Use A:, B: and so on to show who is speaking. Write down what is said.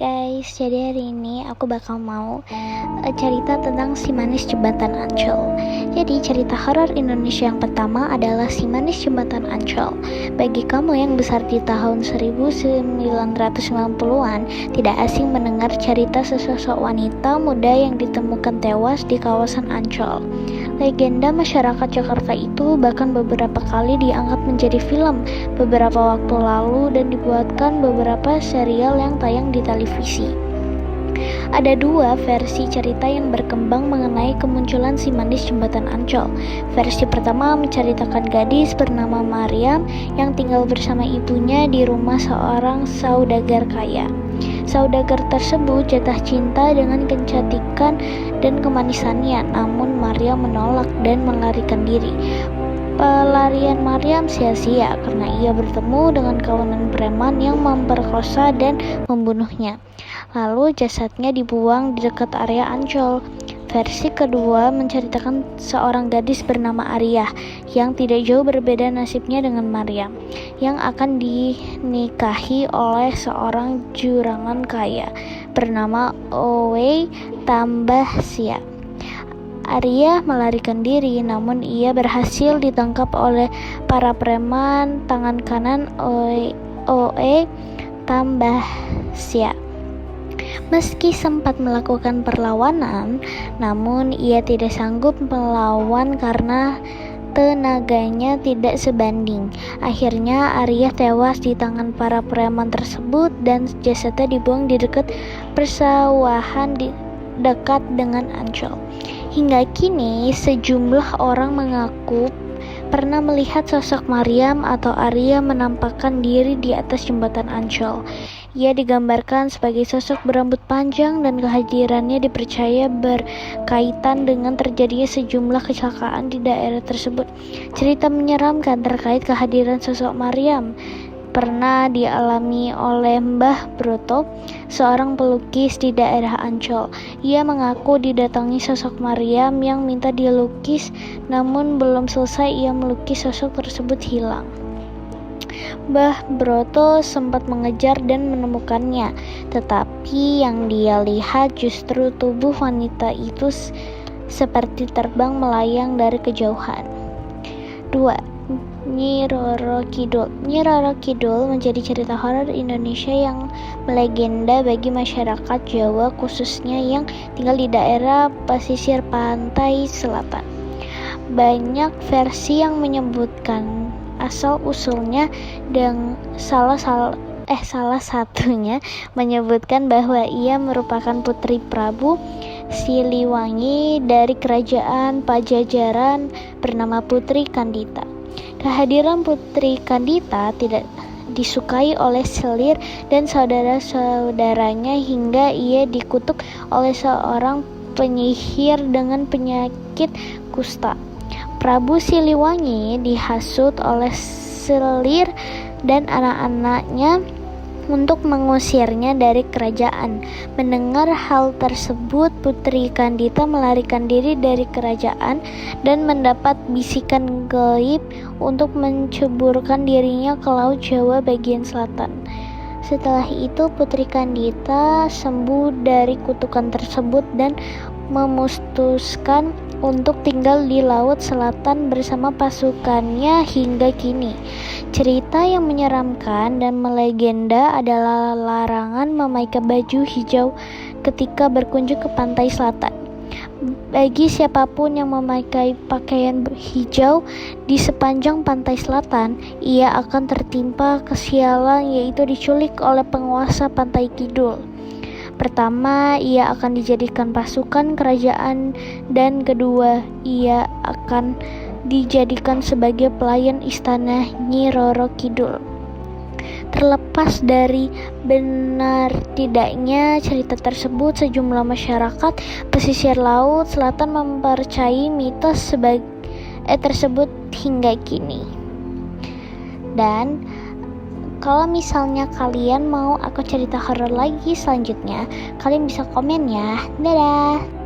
A: Guys, jadi hari ini aku bakal mau cerita tentang Si Manis Jembatan Ancol. Jadi cerita horor Indonesia yang pertama adalah Si Manis Jembatan Ancol. Bagi kamu yang besar di tahun 1990-an, tidak asing mendengar cerita sesosok wanita muda yang ditemukan tewas di kawasan Ancol. Legenda masyarakat Jakarta itu bahkan beberapa kali diangkat menjadi film beberapa waktu lalu dan dibuatkan beberapa serial yang tayang di televisi. Ada dua versi cerita yang berkembang mengenai kemunculan Si Manis Jembatan Ancol. Versi pertama menceritakan gadis bernama Mariam yang tinggal bersama ibunya di rumah seorang saudagar kaya. Saudagar tersebut jatuh cinta dengan kecantikan dan kemanisannya, namun Mariam menolak dan melarikan diri. Pelarian Mariam sia-sia karena ia bertemu dengan kawanan preman yang memperkosa dan membunuhnya. Lalu jasadnya dibuang di dekat area Ancol. Versi kedua menceritakan seorang gadis bernama Ariyah yang tidak jauh berbeda nasibnya dengan Mariam, yang akan dinikahi oleh seorang jurangan kaya bernama Owe Tambahsia. Ariyah melarikan diri, namun ia berhasil ditangkap oleh para preman tangan kanan Owe Tambahsia. Meski sempat melakukan perlawanan, namun ia tidak sanggup melawan karena tenaganya tidak sebanding. Akhirnya Ariyah tewas di tangan para preman tersebut dan jasadnya dibuang di dekat persawahan di dekat dengan Ancol. Hingga kini sejumlah orang mengaku pernah melihat sosok Mariam atau Ariyah menampakkan diri di atas jembatan Ancol. Ia digambarkan sebagai sosok berambut panjang dan kehadirannya dipercaya berkaitan dengan terjadinya sejumlah kecelakaan di daerah tersebut. Cerita menyeramkan terkait kehadiran sosok Mariam pernah dialami oleh Mbah Broto, seorang pelukis di daerah Ancol. Ia mengaku didatangi sosok Mariam yang minta dilukis, namun belum selesai ia melukis sosok tersebut hilang. Mbah Broto sempat mengejar dan menemukannya, tetapi yang dia lihat justru tubuh wanita itu seperti terbang melayang dari kejauhan. 2. Nyi Roro Kidul. Nyi Roro Kidul menjadi cerita horor Indonesia yang melegenda bagi masyarakat Jawa, khususnya yang tinggal di daerah pesisir pantai selatan. Banyak versi yang menyebutkan asal-usulnya dan salah satunya menyebutkan bahwa ia merupakan putri Prabu Siliwangi dari kerajaan Pajajaran bernama Putri Kandita. Kehadiran Putri Kandita tidak disukai oleh Selir dan saudara-saudaranya hingga ia dikutuk oleh seorang penyihir dengan penyakit kusta. Prabu Siliwangi dihasut oleh Selir dan anak-anaknya untuk mengusirnya dari kerajaan. Mendengar hal tersebut, Putri Kandita melarikan diri dari kerajaan dan mendapat bisikan gaib untuk menceburkan dirinya ke Laut Jawa bagian selatan. Setelah itu Putri Kandita sembuh dari kutukan tersebut dan memutuskan untuk tinggal di Laut Selatan bersama pasukannya hingga kini. Cerita yang menyeramkan dan melegenda adalah larangan memakai baju hijau ketika berkunjung ke pantai selatan. Bagi siapapun yang memakai pakaian hijau di sepanjang pantai selatan, ia akan tertimpa kesialan, yaitu diculik oleh penguasa pantai kidul. Pertama, ia akan dijadikan pasukan kerajaan, dan kedua, ia akan dijadikan sebagai pelayan istana Nyi Roro Kidul. Terlepas dari benar tidaknya cerita tersebut, sejumlah masyarakat pesisir laut selatan mempercayai mitos tersebut hingga kini. Dan kalau misalnya kalian mau aku cerita horor lagi selanjutnya, kalian bisa komen ya. Dadah.